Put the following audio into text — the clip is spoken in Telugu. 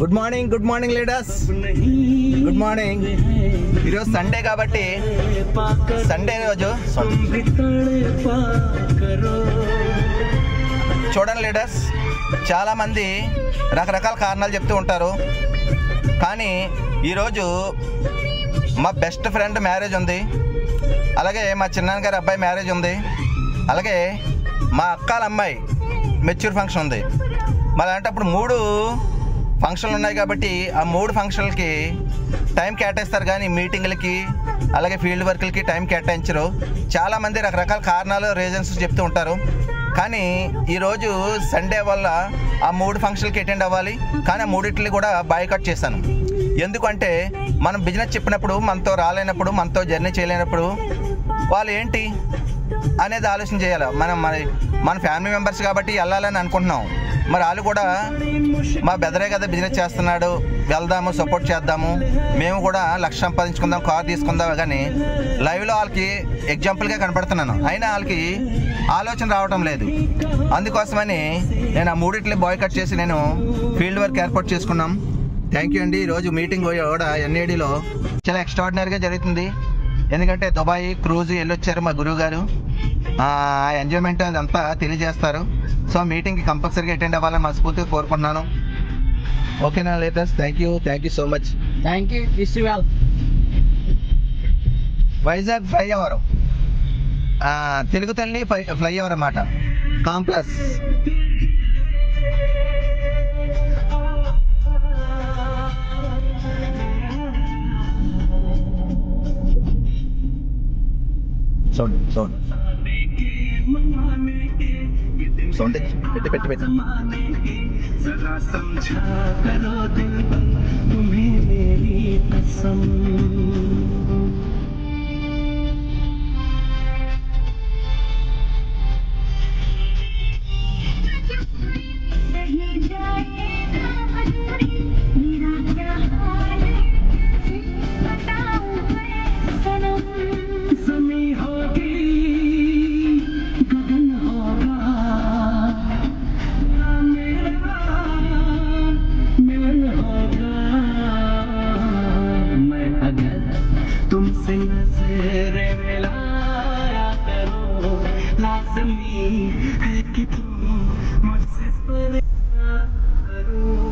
Good morning leaders, good morning. ఈరోజు సండే కాబట్టి సండే రోజు చూడండి లీడర్స్, చాలామంది రకరకాల కారణాలు చెప్తూ ఉంటారు. కానీ ఈరోజు మా బెస్ట్ ఫ్రెండ్ మ్యారేజ్ ఉంది, అలాగే మా చిన్నాన్నగారి అబ్బాయి మ్యారేజ్ ఉంది, అలాగే మా అక్కల అమ్మాయి మెచ్యూర్ ఫంక్షన్ ఉంది. మరి అలాంటప్పుడు 3 ఫంక్షన్లు ఉన్నాయి కాబట్టి ఆ 3 ఫంక్షన్లకి టైం కేటాయిస్తారు, కానీ మీటింగ్లకి అలాగే ఫీల్డ్ వర్క్లకి టైం కేటాయించరు. చాలామంది రకరకాల కారణాలు రీజన్స్ చెప్తూ ఉంటారు. కానీ ఈరోజు సండే వల్ల ఆ 3 ఫంక్షన్లకి అటెండ్ అవ్వాలి, కానీ ఆ 3 కూడా బాయ్కాట్ చేశాను. ఎందుకంటే మనం బిజినెస్ చెప్పినప్పుడు మనతో రాలేనప్పుడు, మనతో జర్నీ చేయలేనప్పుడు వాళ్ళు ఏంటి అనేది ఆలోచన చేయాలి. మన ఫ్యామిలీ మెంబర్స్ కాబట్టి వెళ్ళాలని అనుకుంటున్నాం. మరి వాళ్ళు కూడా మా బెదరే కదా బిజినెస్ చేస్తున్నాడు, వెళ్దాము, సపోర్ట్ చేద్దాము, మేము కూడా లక్ష సంపాదించుకుందాం, కార్ తీసుకుందాం, కానీ లైవ్లో వాళ్ళకి ఎగ్జాంపుల్గా కనపడుతున్నాను. అయినా వాళ్ళకి ఆలోచన రావటం లేదు. అందుకోసమని నేను ఆ 3 బాయ్కాట్ చేసి నేను ఫీల్డ్ వర్క్ ఏర్పాటు చేసుకున్నాం. థ్యాంక్ యూ అండి. ఈరోజు మీటింగ్ కూడా ఎన్ఏడిలో చాలా ఎక్స్ట్రాడినరీగా జరుగుతుంది. ఎందుకంటే దుబాయ్ క్రూజ్ వెళ్ళొచ్చారు మా గురువు గారు, ఆ ఎంజాయ్మెంట్ అదంతా తెలియజేస్తారు. సో మీటింగ్కి కంపల్సరీగా అటెండ్ అవ్వాలని మనస్ఫూర్తిగా కోరుకుంటున్నాను. ఓకేనా latest? Thank you so much. Thank you. Wish you well. Vizag flyover, Telugu తల్లి ఫ్లైఓవర్ అన్నమాట, కాంప్లెక్స్. సౌండ్ పెట్టి तुमसे नजर मिलाया करो, लाज़मी है कि तुम मुझसे परेशान करो.